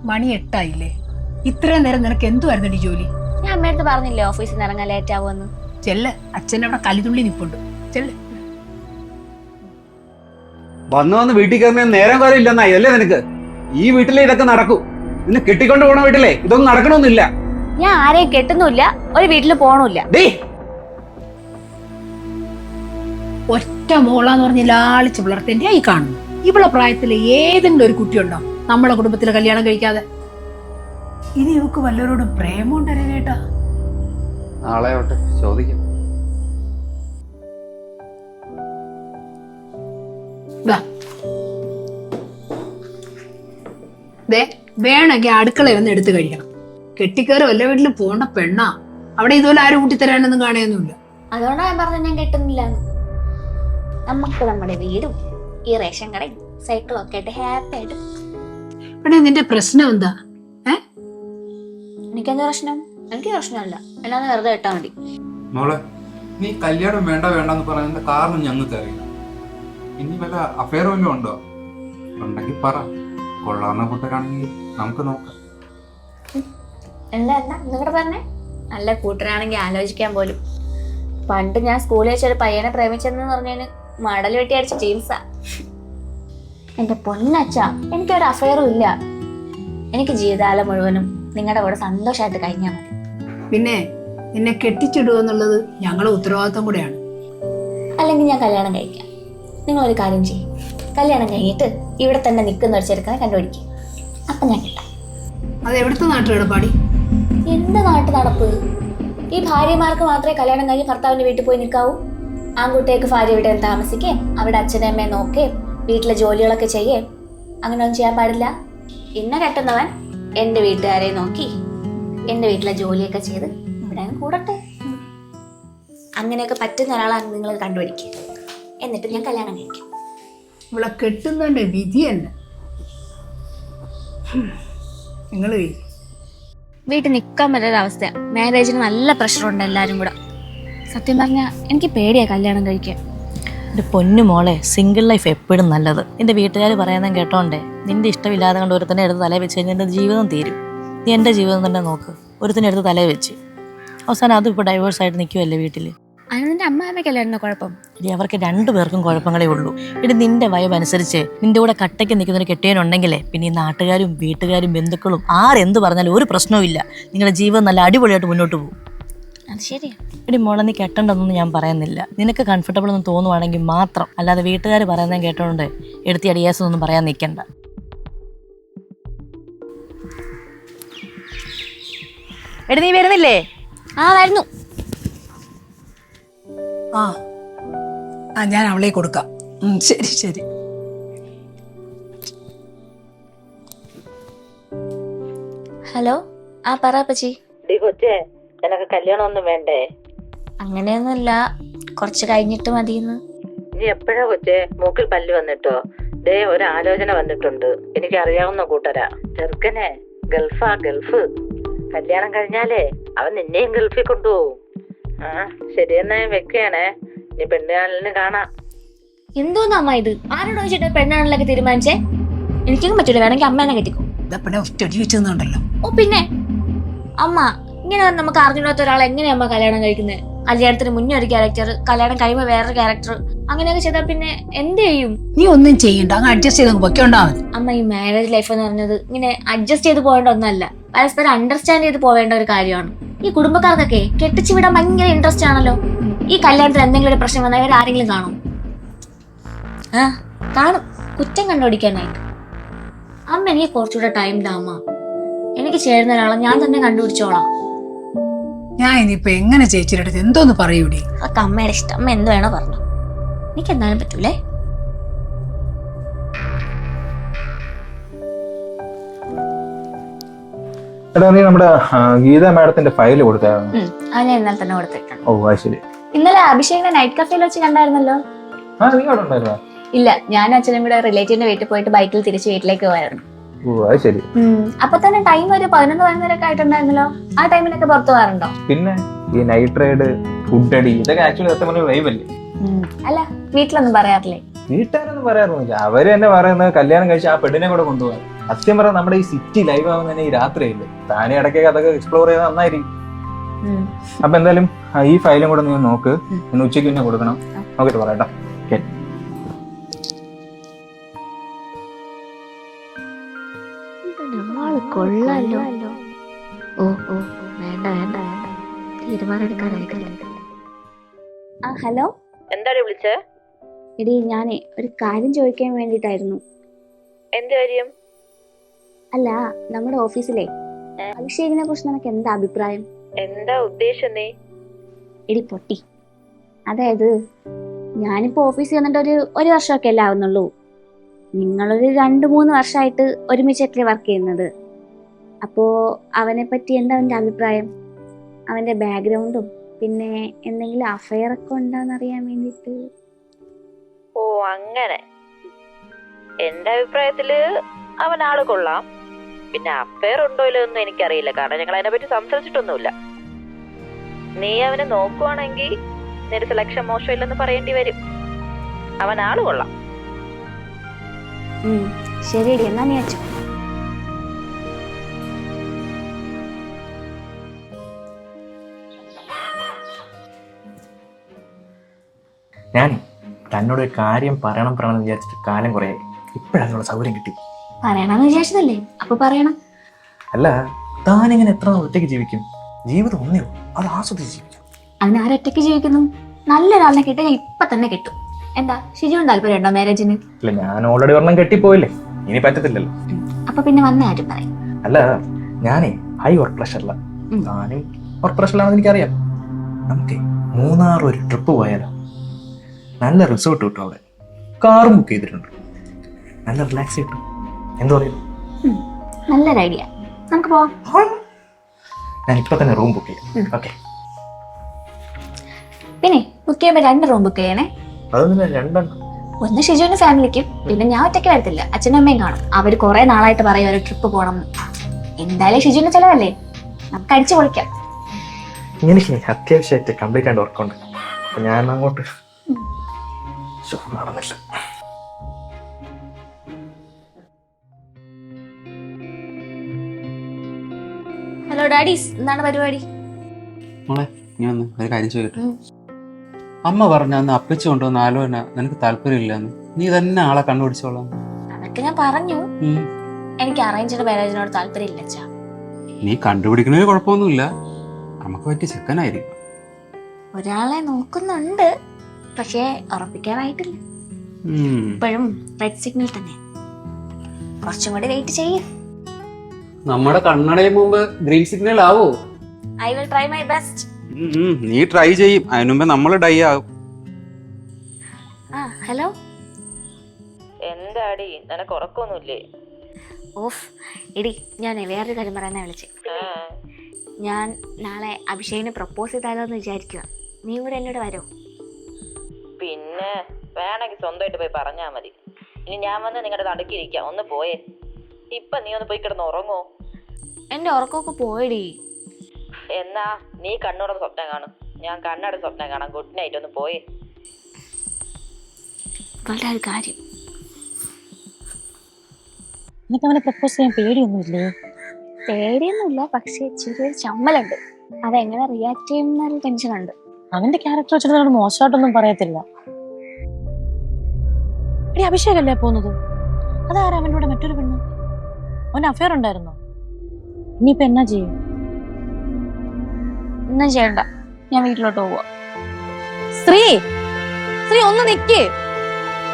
മണി 8 ആയില്ലേ? ഇത്രയും നേരം നിനക്ക് എന്തുവായിരുന്നടി ജോലി? ഞാൻ അമ്മയടുത്ത് പറഞ്ഞില്ലേ ഓഫീസിൽ നിന്ന് ഇറങ്ങാൻ ലേറ്റ് ആവുമെന്ന്. ചെല്ല്, അച്ഛനവിടെ കലിതുള്ളി നിപ്പുണ്ട്. ചെല്ല്. വന്ന് വീട്ടിൽ കയറുന്ന നേരം കാലം ഇല്ലെന്നാ ഇതല്ലേ നിനക്ക്? ഈ വീട്ടിലെ ഇതൊക്കെ നടക്കൂ. നിന്നെ കെട്ടിക്കൊണ്ട് പോണ വീട്ടിലെ ഇതൊന്നും നടക്കണമെന്നില്ല. ഞാൻ ആരെയും കെട്ടുന്നില്ല, ഒരു വീട്ടിൽ പോണില്ല. ഒറ്റ മോളാന്ന് പറഞ്ഞ് ലാളിച്ച് വളർത്തേണ്ട ഈ കാണുന്നു. ഇവളെ പ്രായത്തില് ഏതെങ്കിലും ഒരു കുട്ടിയുണ്ടോ നമ്മളെ കുടുംബത്തിലെ കല്യാണം കഴിക്കാതെ? ഇനി ഇവക്ക് വല്ലവരോടും പ്രേമുണ്ടരേട്ടാ. നാളെ ചോദിക്കും. വേണമെങ്കിൽ അടുക്കളയിൽ ഒന്ന് എടുത്തു കഴിക്കണം. കെട്ടിക്കയറി വല്ല വീട്ടിൽ പോണ്ട പെണ്ണാ. അവിടെ ഇതുപോലെ ആരും കൂട്ടിത്തരാനൊന്നും കാണുകയൊന്നുമില്ല. അതുകൊണ്ടാണ് ഞാൻ പറഞ്ഞത് ഞാൻ കെട്ടുന്നില്ല. നമുക്ക് നമ്മുടെ വീടും ഈ റേഷൻ കടയും സൈക്കിളും ഒക്കെ ആയിട്ട് ഹാപ്പി ആയിട്ട്. ഇവിടെ നിന്റെ പ്രശ്നം എന്താ? എനിക്കെന്താ പ്രശ്നം? എനിക്ക് പ്രശ്നമല്ല, എല്ലാന്ന് വെറുതെ കേട്ടാ മതി. മോളെ, നീ കല്യാണം വേണ്ട വേണ്ടെന്ന് പറയുന്നതിന്റെ കാരണം ഞങ്ങൾക്ക് അറിയാം. ഇനി വല്ല അഫയർ വല്ലതും ഉണ്ടോ? ഉണ്ടെങ്കിൽ പറ. കൊള്ളാവുന്ന കൂട്ടരാണെങ്കിൽ നമുക്ക് നോക്കാം. എന്താ നിങ്ങളുടെ പറഞ്ഞേ? നല്ല കൂട്ടരാണെങ്കിൽ ആലോചിക്കാൻ പോലും. പണ്ട് ഞാൻ സ്കൂളിൽ വെച്ചൊരു പയ്യനെ പ്രേമിച്ചെന്ന് പറഞ്ഞതിന് മടൽ വെട്ടി അടിച്ച ജീൻസാ. എന്റെ പൊന്നച്ച, എനിക്കൊരു അഫയറും ഇല്ല. എനിക്ക് ജീവിതകാലം മുഴുവനും നിങ്ങളുടെ കൂടെ സന്തോഷമായിട്ട് കഴിഞ്ഞാൽ മതി. പിന്നെ നിന്നെ കെട്ടിച്ചിടുക എന്നുള്ളത് ഞങ്ങളുടെ ഉത്തരവാദിത്വം കൂടെയാണ്. അല്ലെങ്കിൽ ഞാൻ കല്യാണം കഴിക്കാം. നിങ്ങളൊരു കാര്യം ചെയ്യും, കല്യാണം കഴിഞ്ഞിട്ട് ഇവിടെ തന്നെ നിൽക്കുന്ന ഒരു ചെറുക്കനെ കണ്ടുപിടിക്കും. അപ്പം ഞാൻ കിട്ടാം. അത് എവിടുത്തെ നാട്ടുകിടപ്പാടി? എന്ത് നാട്ടു നടപ്പ്? ഈ ഭാര്യമാർക്ക് മാത്രമേ കല്യാണം കഴിഞ്ഞ് ഭർത്താവിന്റെ വീട്ടിൽ പോയി നിൽക്കാവൂ. ആൺകുട്ടിയേക്ക് ഭാര്യ വീട്ടിൽ താമസിക്കേ, അവിടെ അച്ഛനെ അമ്മയെ നോക്കേ, വീട്ടിലെ ജോലികളൊക്കെ ചെയ്യേ. അങ്ങനെയൊന്നും ചെയ്യാൻ പാടില്ല. എന്നെ കെട്ടുന്നവൻ എന്റെ വീട്ടുകാരെ നോക്കി എന്റെ വീട്ടിലെ ജോലിയൊക്കെ ചെയ്ത് ഇവിടെ കൂടട്ടെ. അങ്ങനെയൊക്കെ പറ്റുന്ന ഒരാളാണ് നിങ്ങൾ കണ്ടുപിടിക്കുക. എന്നിട്ട് ഞാൻ കല്യാണം കഴിക്കാം. ഇവിടെ കെട്ടുന്നതിന്റെ വിധി തന്നെ. നിങ്ങള് വീട്ടിൽ നിൽക്കാൻ പറ്റാത്ത മാരേജിന് നല്ല പ്രഷറുണ്ട് എല്ലാവരും കൂടെ. സത്യം പറഞ്ഞാൽ എനിക്ക് പേടിയാ കല്യാണം കഴിക്കാൻ. എൻ്റെ പൊന്നു മോളെ, സിംഗിൾ ലൈഫ് എപ്പോഴും നല്ലത്. നിന്റെ വീട്ടുകാർ പറയുന്നത് കേട്ടോണ്ടേ നിന്റെ ഇഷ്ടമില്ലാതെ കൊണ്ട് ഒരുത്തന്നെ എടുത്ത് തലയിൽ വെച്ച് കഴിഞ്ഞാൽ എൻ്റെ ജീവിതം തീരും. നീ എൻ്റെ ജീവിതം തന്നെ നോക്ക്. ഒരുത്തന്നെ എടുത്ത് തലയിൽ വെച്ച് അവസാനം അതും ഇപ്പോൾ ഡൈവേഴ്സ് ആയിട്ട് നിൽക്കുമല്ലേ വീട്ടിൽ. അതിന് നിന്റെ അമ്മാവയ്ക്കല്ലായിരുന്നോ കുഴപ്പം? ഇനി അവർക്ക് 2 പേർക്കും കുഴപ്പങ്ങളേ ഉള്ളൂ. ഇനി നിന്റെ വയവ് അനുസരിച്ച് നിന്റെ കൂടെ കട്ടയ്ക്ക് നിൽക്കുന്നൊരു കെട്ടിയനുണ്ടെങ്കിലേ പിന്നെ ഈ നാട്ടുകാരും വീട്ടുകാരും ബന്ധുക്കളും ആരെന്ത് പറഞ്ഞാലും ഒരു പ്രശ്നവും ഇല്ല. നിങ്ങളുടെ ജീവിതം നല്ല അടിപൊളിയായിട്ട് മുന്നോട്ട് പോകും. അത് ശരിയാ. ഇനി മോളെ, നീ കെട്ടണ്ടെന്നൊന്നും ഞാൻ പറയുന്നില്ല. നിനക്ക് കംഫർട്ടബിൾ എന്ന് തോന്നുവാണെങ്കിൽ മാത്രം, അല്ലാതെ വീട്ടുകാർ പറയുന്നത് കേട്ടോണ്ട് എടുത്തി അടിയാസൊന്നും പറയാൻ നിൽക്കണ്ട. എടി, നീ വരുന്നില്ലേ? വരുന്നു. ഞാൻ അവളെ കൊടുക്കാം. ശരി ശരി. ഹലോ, പറ പച്ചി. കൊച്ചേ, നിനക്ക് കല്യാണം ഒന്നും വേണ്ടേ? അങ്ങനെയൊന്നുമില്ല, കുറച്ച് കഴിഞ്ഞിട്ട് മതിയെന്ന്. നീ എപ്പോഴാ കൊച്ചേ മൂക്കിൽ പല്ല് വന്നിട്ടോ? ദേ ഒരു ആലോചന വന്നിട്ടുണ്ട്. എനിക്ക് അറിയാവുന്ന കൂട്ടരാ. ചെറുക്കനെ ഗൾഫ്. കല്യാണം കഴിഞ്ഞാലേ അവൻ നിന്നെയും ഗൾഫിൽ കൊണ്ടുപോകും. ശരിയെന്നാ വെക്കുകയാണേ. നീ പെണ്ണുകാണലിന് കാണാം. എന്തോന്നാ അമ്മ ഇത്? ആരോട് വെച്ചിട്ട് പെണ്ണാണല്ലൊക്കെ തീരുമാനിച്ചേ? എനിക്കൊന്നും പറ്റൂല, വേണമെങ്കിൽ അമ്മേനെ കെട്ടിക്കോ. ഓ പിന്നെ അമ്മ, ഇങ്ങനെ നമുക്ക് അറിഞ്ഞിടാത്ത ഒരാളെ എങ്ങനെയാ അമ്മ കല്യാണം കഴിക്കുന്നത്? കല്യാണത്തിന് മുന്നേ ഒരു ക്യാരക്ടർ, കല്യാണം കഴിയുമ്പോൾ വേറൊരു ക്യാരക്ടർ, അങ്ങനെയൊക്കെ ചെയ്താൽ പിന്നെ എന്ത് ചെയ്യും? നീ ഒന്നും ചെയ്യണ്ട, അങ്ങ് അഡ്ജസ്റ്റ് ചെയ്ത് പൊയ്ക്കൊണ്ടാ മതി. അമ്മ, ഈ മാരേജ് ലൈഫ് എന്ന് പറഞ്ഞത് ഇങ്ങനെ അഡ്ജസ്റ്റ് ചെയ്ത് പോകേണ്ട ഒന്നല്ല, പരസ്പരം അണ്ടർസ്റ്റാൻഡ് ചെയ്ത് പോവേണ്ട ഒരു കാര്യമാണ്. ഈ കുടുംബക്കാർക്കൊക്കെ കെട്ടിച്ചു വിടാൻ ഭയങ്കര ഇൻട്രസ്റ്റ് ആണല്ലോ. ഈ കല്യാണത്തിൽ എന്തെങ്കിലും ഒരു പ്രശ്നം വന്നാൽ ആരെങ്കിലും കാണും? കാണും, കുറ്റം കണ്ടുപിടിക്കാനായിട്ട്. അമ്മ, എനിക്ക് കുറച്ചുകൂടെ ടൈം താ അമ്മ. എനിക്ക് ചേരുന്ന ഒരാളെ ഞാൻ തന്നെ കണ്ടുപിടിച്ചോളാം. ഞാൻ ഇനിയിപ്പോ എങ്ങനെ ചേച്ചിയുടെ അടുത്ത് എന്തോന്ന് പറയൂടി? അതൊക്കെ അമ്മയുടെ ഇഷ്ടം, അമ്മ എന്ത് വേണോ പറഞ്ഞു. എനിക്ക് എന്തായാലും പറ്റൂലേ. എടാ, നീ നമ്മുടെ ഗീത മാഡത്തിന്റെ ഫയൽ കൊടുത്തായിരുന്നു? ഞാൻ ഇന്നലെ തന്നെ കൊടുത്തിട്ടുണ്ട്. ഓ, അത് ശരി. ഇന്നലെ അഭിഷേകിനെ നൈറ്റ് കഫേയിൽ വെച്ച് കണ്ടായിരുന്നല്ലോ. നീ അവിടെ ഉണ്ടായിരുന്നോ? ഇല്ല, ഞാനും അച്ഛനും കൂടെ റിലേറ്റീവിന്റെ വീട്ടിൽ പോയിട്ട് ബൈക്കിൽ തിരിച്ച് വീട്ടിലേക്ക് പോയായിരുന്നു. ഓ, അത് ശരി. അപ്പൊ തന്നെ ടൈം ഒരു 11-12 ആയിട്ടുണ്ടായിരുന്നല്ലോ. ആ ടൈമിലൊക്കെ പുറത്തു പോകാറുണ്ടോ? പിന്നെ ഈ നൈറ്റ് റൈഡ്, ഫുഡ് അടി, ഇതൊക്കെ ആക്ച്വലി സത്യം വൈബ് അല്ലേ? അല്ല, വീട്ടിലൊന്നും പറയാറില്ലേ? വീട്ടുകാരൊന്നും പറയാറൊന്നുമില്ല. അവര് തന്നെ പറയുന്നത് കല്യാണം കഴിച്ച് ആ പെണ്ണിനെ കൂടെ കൊണ്ടുപോകാൻ. സത്യം പറഞ്ഞാൽ നമ്മുടെ ഈ സിറ്റി ലൈവ് ആവുന്നതന്നെ ഈ രാത്രിയില്ലേ. താനെ ഇടയ്ക്കൊക്കെ അതൊക്കെ എക്സ്പ്ലോർ ചെയ്താൽ നന്നായിരിക്കും. അപ്പൊ എന്തായാലും ഈ ഫയലും കൂടെ നീ നോക്ക്. ഇന്ന് ഉച്ചയ്ക്ക് പിന്നെ കൊടുക്കണം. നോക്കിട്ട് പറയട്ടോ. ഓക്കെ. കൊള്ളാലോ. ഓ ഓ വേണ്ട വേണ്ട വേണ്ട, തീരുമാനമെടുക്കാനായിട്ടില്ല. ആ ഹലോ, എന്താണ് വിളിച്ചേ? എടി ഞാനേ ഒരു കാര്യം ചോദിക്കാൻ വേണ്ടിട്ടായിരുന്നു. എന്ത് കാര്യം? അല്ല, നമ്മുടെ ഓഫീസിലെ അഭിഷേകിനെ കുറിച്ച് നിനക്ക് എന്താ അഭിപ്രായം? എന്താ ഉദ്ദേശം നീ? എടി പൊട്ടി, അതായത് ഞാനിപ്പോ ഓഫീസിൽ വന്നിട്ട് ഒരു വർഷമൊക്കെ അല്ലേ ആവുന്നുള്ളൂ. നിങ്ങളൊരു 2-3 വർഷമായിട്ട് ഒരുമിച്ചല്ലേ വർക്ക് ചെയ്യുന്നത്. അപ്പോ അവനെ പറ്റി എന്താ അവന്റെ അഭിപ്രായം? അവന്റെ ബാക്ക്ഗ്രൗണ്ടും പിന്നെ എന്തെങ്കിലും അഫയർ ഒക്കെ ഉണ്ടോന്നറിയാൻ വേണ്ടിട്ട്. ഓ അങ്ങനെ. എന്റെ അഭിപ്രായത്തില് അവൻ ആള് കൊള്ളാം. പിന്നെ അഫയർ ഉണ്ടോ ഇല്ലെന്നൊന്നും എനിക്കറിയില്ല, കാരണം ഞങ്ങൾ അതിനെ പറ്റി സംസാരിച്ചിട്ടൊന്നുമില്ല. നീ അവനെ നോക്കുവാണെങ്കിൽ നിന്റെ സെലക്ഷൻ മോശമില്ലെന്ന് പറയേണ്ടി വരും. അവൻ ആള് കൊള്ളാം. ശരിയടി, എന്നാ നീ വെച്ചോ. ഞാൻ തന്നോട് ഒരു കാര്യം പറയണമെന്ന് വിചാരിച്ചിട്ട് കാലം കുറേ. ഇപ്പോഴതിനുള്ള സൗകര്യം കിട്ടി. പറയണമെന്ന് വിചാരിച്ചതല്ലേ, അപ്പൊ പറയണം. അല്ല, താനിങ്ങനെ എത്ര നാൾ ഒറ്റയ്ക്ക് ജീവിക്കും? ജീവിതം ഒന്നേ ഉള്ളൂ, അത് ആസ്വദിച്ച് ജീവിക്കാം. അതിനാരൊറ്റയ്ക്ക് ജീവിക്കുന്നു? നല്ലൊരാളിനെ കിട്ടാൻ ഇപ്പൊ തന്നെ കിട്ടും. എന്താ ഷിജുവിന് താല്പര്യം ഉണ്ടോ മാരേജിന്? ഇല്ല, ഞാൻ ഓൾറെഡി ഒരെണ്ണം കെട്ടിപ്പോയില്ലേ, ഇനി പറ്റത്തില്ലല്ലോ. അപ്പൊ പിന്നെ വന്ന കാര്യം പറയും. അല്ല, ഞാനേ ഹൈ വർക്ക് പ്രഷറില്ല. താനും വർക്ക് പ്രഷറിലാണെന്ന് എനിക്കറിയാം. നമുക്ക് മൂന്നാർ ഒരു ട്രിപ്പ് പോയാലോ? നല്ല റിസോർട്ട് കിട്ടും അവിടെ, കാറും ബുക്ക് ചെയ്തിട്ടുണ്ട്. നല്ല റിലാക്സ് കിട്ടും. എന്താ പറയുക? നല്ലൊരു ഐഡിയ, നമുക്ക് പോവാം. ഞാൻ ഇപ്പൊ തന്നെ റൂം ബുക്ക് ചെയ്യാം. ഓക്കെ. പിന്നെ ബുക്ക് ചെയ്യുമ്പോ 2 റൂം ബുക്ക് ചെയ്യണേ. അതൊന്നും രണ്ടെണ്ണം. ഒന്ന് ഷിജുവിന്റെ ഫാമിലിക്കും, പിന്നെ ഞാൻ ഒറ്റയ്ക്ക് വരത്തില്ല, അച്ഛനും അമ്മയും കാണും. അവര് കുറെ നാളായിട്ട് പറയും ഒരു ട്രിപ്പ് പോകണം. എന്തായാലും ഷിജുവിന്റെ ചെലവല്ലേ, നമുക്ക് അടിച്ചു പൊളിക്കാം. എനിക്ക് അത്യാവശ്യമായിട്ട് കംപ്ലീറ്റ് ആയിട്ട് വർക്കുണ്ട്. അപ്പൊ ഞാൻ അങ്ങോട്ട് നടന്നില്ല. ഹലോ ഡാഡീസ്, എന്താണ് പരിപാടി? മോളെ നീ വന്ന് ഒരു കാര്യം ചോദിക്കട്ടെ. അമ്മ പറഞ്ഞ അന്ന് അപ്പച്ചി കൊണ്ടുവന്ന ആലോചന നിനക്ക് താല്പര്യമില്ലെന്ന്. നീ തന്നെ ആളെ കണ്ടുപിടിച്ചോളാം. അതൊക്കെ ഞാൻ പറഞ്ഞു. എനിക്ക് അറേഞ്ച്ഡ് മാരേജിനോട് താല്പര്യമില്ല അച്ഛാ. നീ കണ്ടുപിടിക്കുന്നതിന് കുഴപ്പമൊന്നുമില്ല, നമുക്ക് പറ്റിയ ചെക്കനായിരിക്കും. ഒരാളെ നോക്കുന്നുണ്ട്, പക്ഷേ ഉറപ്പിക്കാനായിട്ടില്ല. ഇപ്പോഴും റെഡ് സിഗ്നൽ തന്നെ. കുറച്ചും കൂടി വെയിറ്റ് ചെയ്യും. നമ്മുടെ കണ്ണടയും മുമ്പ് ഗ്രീൻ സിഗ്നൽ ആവോ? I will try my best. നീ ട്രൈ ചെയ്യും, അതിനു മുമ്പേ നമ്മൾ ഡൈ ആകും. ഹലോ. എന്താടി, നിനക്ക് ഉറക്കൊന്നുമില്ലേ? ഓഫ് എടി, ഞാൻ വേറൊരു കാര്യം പറയാനാ വിളിച്ചേ. ഞാൻ നാളെ അഭിഷേകിനെ പ്രപ്പോസ് ചെയ്താലോന്ന് വിചാരിക്കുക. നീ കൂടെ എന്നോട് വരോ? പിന്നെ വേണമെങ്കിൽ സ്വന്തമായിട്ട് പോയി പറഞ്ഞാ മതി. ഇനി ഞാൻ വന്ന് നിങ്ങളുടെ നടുക്കിരിക്കാം, ഒന്ന് പോയേ. ഇപ്പൊ നീ ഒന്ന് പോയി കിടന്ന് ഉറങ്ങോ? എന്റെ ഉറക്കമൊക്കെ പോയടി. എന്നാ നീ കണ്ണുടന്ന് സ്വപ്നം കാണും, ഞാൻ കണ്ണട സ്വപ്നം കാണാം. ഗുഡ് നൈറ്റ്, ഒന്ന് പോയേ. വളരെ ഒരു കാര്യം, എനിക്ക് അവനെ പ്രപ്പോസ് ചെയ്യാൻ പേടിയൊന്നുമില്ലേ? പേടിയൊന്നുമില്ല, പക്ഷേ ചെറിയൊരു ചമ്മലുണ്ട്. അതെങ്ങനെ റിയാക്ട് ചെയ്യുന്നൊരു ടെൻഷനുണ്ട്. അവന്റെ ക്യാരക്ടർ വെച്ചിട്ട് നമ്മൾ മോശമായിട്ടൊന്നും പറയത്തില്ല. എടി, അഭിഷേകല്ലേ പോകുന്നത്? അതാരാ അവനോട് മറ്റൊരു പെണ്ണ്? അവന്റെ അഫയർ ഉണ്ടായിരുന്നോ? ഇനിയിപ്പോ എന്നാ ചെയ്യും? ഒന്നും ചെയ്യണ്ട, ഞാൻ വീട്ടിലോട്ട് പോവാ. ശ്രീ, ശ്രീ ഒന്ന് നിക്ക്.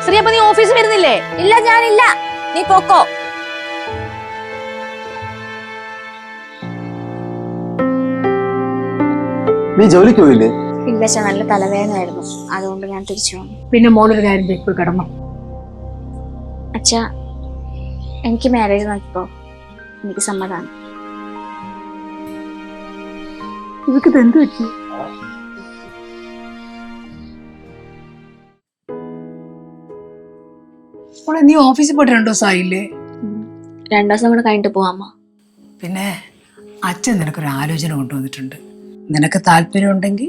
ശ്രീ, അപ്പൊ നീ ഓഫീസിൽ വരുന്നില്ലേ? ഇല്ല, ഞാനില്ല, നീ പോക്കോ. നീ ജോലിക്ക് പോയില്ലേ? ഇല്ല അച്ഛാ, നല്ല തലവേദനയായിരുന്നു, അതുകൊണ്ട് ഞാൻ തിരിച്ചു വന്നു. പിന്നെ മോളൊരു കാര്യം ഇപ്പോൾ കിടന്നു. അച്ഛാ, എനിക്ക് മാരേജ് നോക്കിപ്പോ എനിക്ക് സമ്മതമാണ്. ഇവക്ക് എന്ത് പറ്റി? മോളെ, നീ ഓഫീസിൽ പോയിട്ട് 2 ദിവസം ആയില്ലേ? 2 ദിവസം കൂടെ കഴിഞ്ഞിട്ട് പോവാമ്മ. പിന്നെ അച്ഛൻ നിനക്കൊരു ആലോചന കൊണ്ടുവന്നിട്ടുണ്ട്. നിനക്ക് താല്പര്യം ഉണ്ടെങ്കിൽ.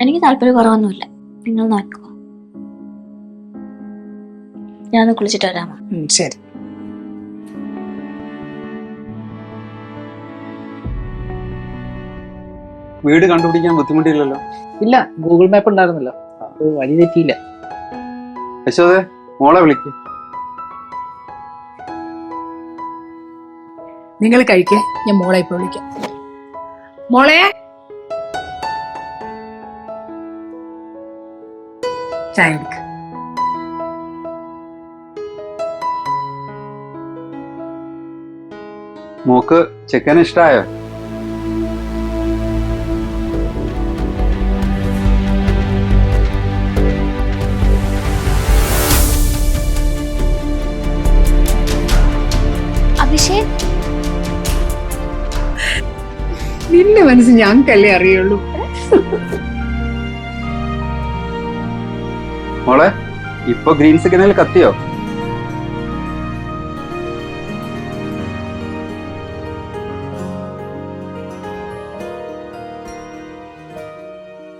എനിക്ക് താല്പര്യം കുറവൊന്നുമില്ല, നിങ്ങൾ നോക്കോ. ഞാനൊന്ന് കുളിച്ചിട്ട് വരാമോ? ശരി. വീട് കണ്ടുപിടിക്കാൻ ബുദ്ധിമുട്ടില്ലല്ലോ? ഇല്ല, ഗൂഗിൾ മാപ്പ് ഉണ്ടായിരുന്നല്ലോ, അത് വഴി തെറ്റിയില്ല. യശോദേ, മോളെ വിളിക്ക്. നിങ്ങൾ കഴിക്കേ, ഞാൻ മോളെ ഇപ്പൊ വിളിക്കാം. മോളെ, ചായ എടുക്ക. മോക്ക് ചെക്കനെ ഇഷ്ടായോ? അഭിഷേക്, നിന്റെ മനസ്സ് ഞങ്ങൾക്കല്ലേ അറിയുള്ളൂ. മോളെ, ഇപ്പൊ ഗ്രീൻ സിഗ്നൽ കത്തിയോ?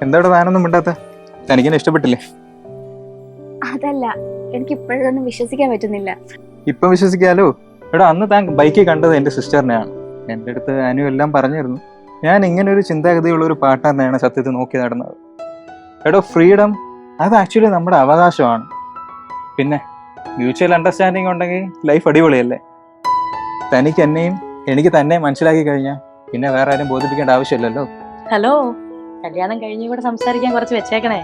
എന്താ താനൊന്നും മിണ്ടാത്ത? തനിക്കെന്നെ ഇഷ്ടപ്പെട്ടില്ലേ? അതല്ല, എനിക്ക് ഇപ്പോഴൊന്നും വിശ്വസിക്കാൻ പറ്റുന്നില്ല. ഇപ്പം വിശ്വസിക്കാലോ. എടാ, അന്ന് താൻ ബൈക്കിൽ കണ്ടത് എൻ്റെ സിസ്റ്ററിനെയാണ്. എൻ്റെ അടുത്ത് അനു എല്ലാം പറഞ്ഞിരുന്നു. ഞാൻ ഇങ്ങനെ ഒരു ചിന്താഗതിയുള്ള ഒരു പാർട്ട്ണറിനെയാണ് സത്യത്തിൽ നോക്കി നടന്നത്. എടോ, ഫ്രീഡം അത് ആക്ച്വലി നമ്മുടെ അവകാശമാണ്. പിന്നെ മ്യൂച്വൽ അണ്ടർസ്റ്റാൻഡിങ് ഉണ്ടെങ്കിൽ ലൈഫ് അടിപൊളിയല്ലേ? തനിക്ക് എന്നെയും എനിക്ക് തന്നെ മനസ്സിലാക്കി കഴിഞ്ഞാൽ പിന്നെ വേറെ ആരും ബോധിപ്പിക്കേണ്ട ആവശ്യമില്ലല്ലോ. ഹലോ, കല്യാണം കഴിഞ്ഞ് കൂടെ സംസാരിക്കാൻ കുറച്ച് വെച്ചേക്കണേ.